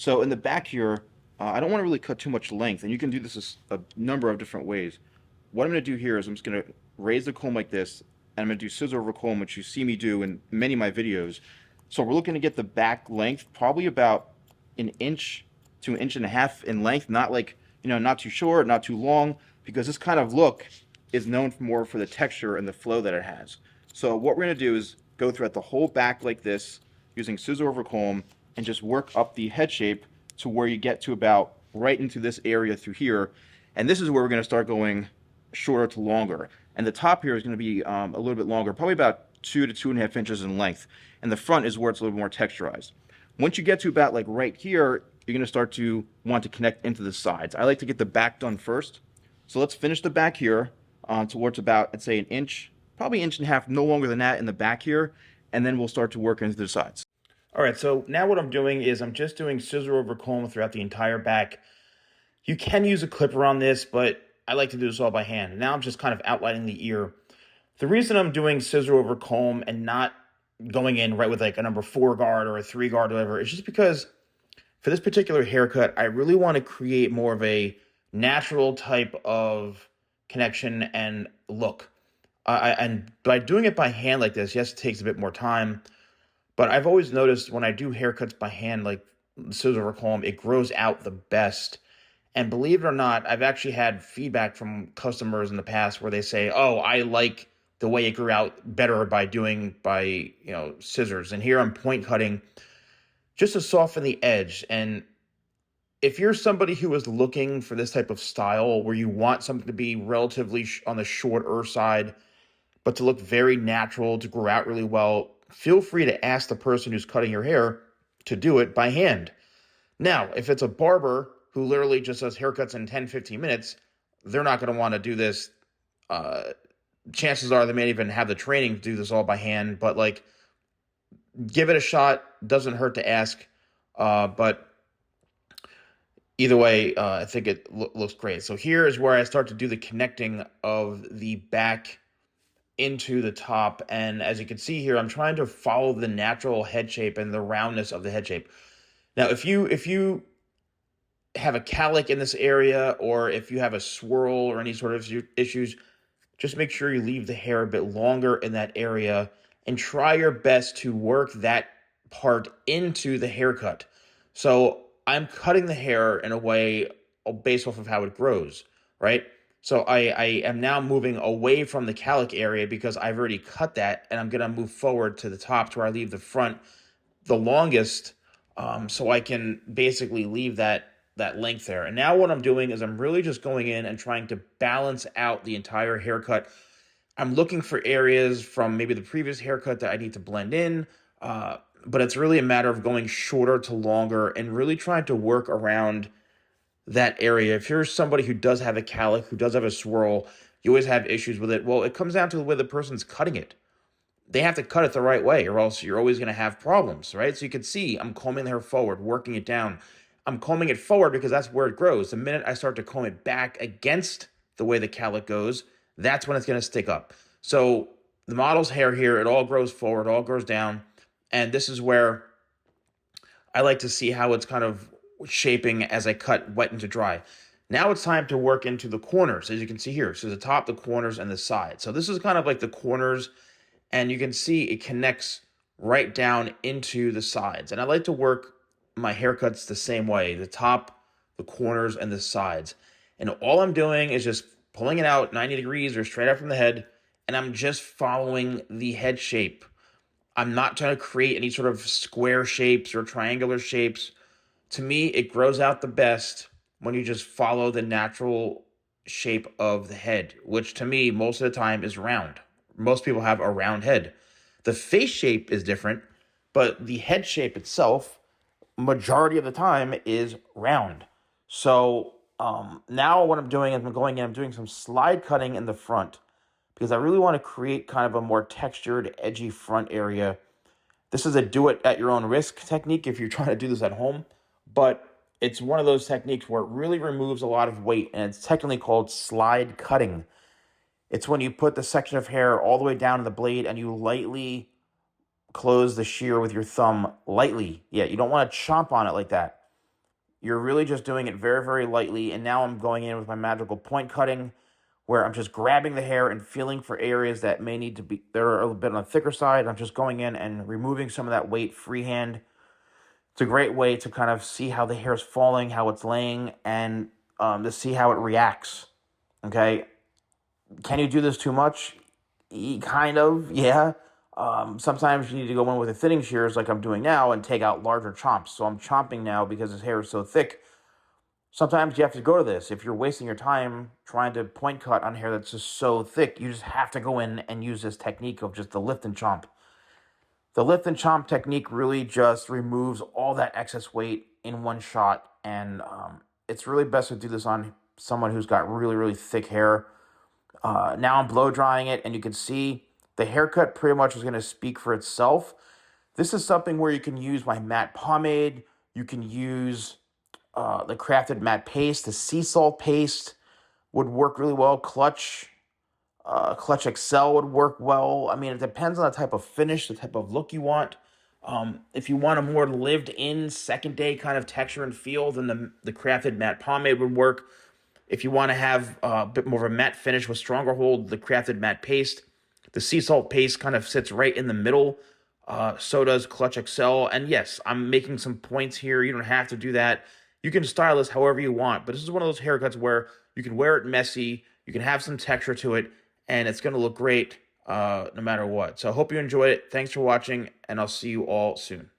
So in the back here, I don't want to really cut too much length, and you can do this a number of different ways. What I'm going to do here is I'm just going to raise the comb like this, and I'm going to do scissor over comb, which you see me do in many of my videos. So we're looking to get the back length probably about an inch to an inch and a half in length, not like, not too short, not too long, because this kind of look is known more for the texture and the flow that it has. So what we're going to do is go throughout the whole back like this, using scissor over comb, and just work up the head shape to where you get to about right into this area through here. And this is where we're going to start going shorter to longer. And the top here is going to be a little bit longer, probably about 2 to 2.5 inches in length. And the front is where it's a little more texturized. Once you get to about like right here, you're going to start to want to connect into the sides. I like to get the back done first. So let's finish the back here towards about, I'd say, an inch, probably an inch and a half, no longer than that in the back here. And then we'll start to work into the sides. All right, so now what I'm doing is I'm just doing scissor over comb throughout the entire back. You can use a clipper on this, but I like to do this all by hand. Now I'm just kind of outlining the ear. The reason I'm doing scissor over comb and not going in right with like a number 4 guard or a 3 guard or whatever is just because for this particular haircut, I really want to create more of a natural type of connection and look. And by doing it by hand like this, yes, it takes a bit more time. But I've always noticed when I do haircuts by hand, like scissor over comb, it grows out the best. And believe it or not, I've actually had feedback from customers in the past where they say, "Oh, I like the way it grew out better by doing by scissors." And here I'm point cutting just to soften the edge. And if you're somebody who is looking for this type of style where you want something to be relatively on the shorter side, but to look very natural, to grow out really well, feel free to ask the person who's cutting your hair to do it by hand. Now, if it's a barber who literally just does haircuts in 10, 15 minutes, they're not going to want to do this. Chances are they may even have the training to do this all by hand, but like, give it a shot. Doesn't hurt to ask. But either way, I think it looks great. So here is where I start to do the connecting of the back into the top. And as you can see here, I'm trying to follow the natural head shape and the roundness of the head shape. Now, if you have a cowlick in this area, or if you have a swirl or any sort of issues, just make sure you leave the hair a bit longer in that area and try your best to work that part into the haircut. So I'm cutting the hair in a way based off of how it grows, right? So I am now moving away from the cowlick area because I've already cut that, and I'm going to move forward to the top to where I leave the front the longest, so I can basically leave that length there. And now what I'm doing is I'm really just going in and trying to balance out the entire haircut. I'm looking for areas from maybe the previous haircut that I need to blend in, but it's really a matter of going shorter to longer and really trying to work around that area. If you're somebody who does have a cowlick, who does have a swirl, you always have issues with it. Well, it comes down to the way the person's cutting it. They have to cut it the right way, or else you're always going to have problems, right? So you can see I'm combing the hair forward, working it down. I'm combing it forward because that's where it grows. The minute I start to comb it back against the way the cowlick goes, that's when it's going to stick up. So the model's hair here, it all grows forward, all grows down. And this is where I like to see how it's kind of shaping as I cut wet into dry. Now it's time to work into the corners, as you can see here. So the top, the corners, and the sides. So this is kind of like the corners, and you can see it connects right down into the sides. And I like to work my haircuts the same way, the top, the corners, and the sides. And all I'm doing is just pulling it out 90 degrees or straight out from the head, and I'm just following the head shape. I'm not trying to create any sort of square shapes or triangular shapes. To me, it grows out the best when you just follow the natural shape of the head, which to me, most of the time is round. Most people have a round head. The face shape is different, but the head shape itself, majority of the time, is round. So now what I'm doing is I'm doing some slide cutting in the front because I really want to create kind of a more textured, edgy front area. This is a do-it-at-your-own-risk technique if you're trying to do this at home, but it's one of those techniques where it really removes a lot of weight, and it's technically called slide cutting. It's when you put the section of hair all the way down to the blade and you lightly close the shear with your thumb lightly. Yeah, you don't want to chomp on it like that. You're really just doing it very, very lightly. And now I'm going in with my magical point cutting, where I'm just grabbing the hair and feeling for areas that may need to be, that are a little bit on the thicker side. I'm just going in and removing some of that weight freehand. It's a great way to kind of see how the hair is falling, how it's laying, and to see how it reacts. Okay. Can you do this too much? Kind of, yeah. Sometimes you need to go in with the thinning shears like I'm doing now and take out larger chomps. So I'm chomping now because his hair is so thick. Sometimes you have to go to this. If you're wasting your time trying to point cut on hair that's just so thick, you just have to go in and use this technique of just the lift and chomp. The lift and chomp technique really just removes all that excess weight in one shot. And it's really best to do this on someone who's got really, really thick hair. Now I'm blow drying it, and you can see the haircut pretty much is going to speak for itself. This is something where you can use my matte pomade. You can use the crafted matte paste. The sea salt paste would work really well. Clutch Excel would work well. I mean, it depends on the type of finish, the type of look you want. If you want a more lived-in second day kind of texture and feel, then the crafted matte pomade would work. If you want to have a bit more of a matte finish with stronger hold, the crafted matte paste. The sea salt paste kind of sits right in the middle. So does Clutch Excel. And yes, I'm making some points here. You don't have to do that. You can style this however you want. But this is one of those haircuts where you can wear it messy, you can have some texture to it, and it's going to look great no matter what. So I hope you enjoyed it. Thanks for watching, and I'll see you all soon.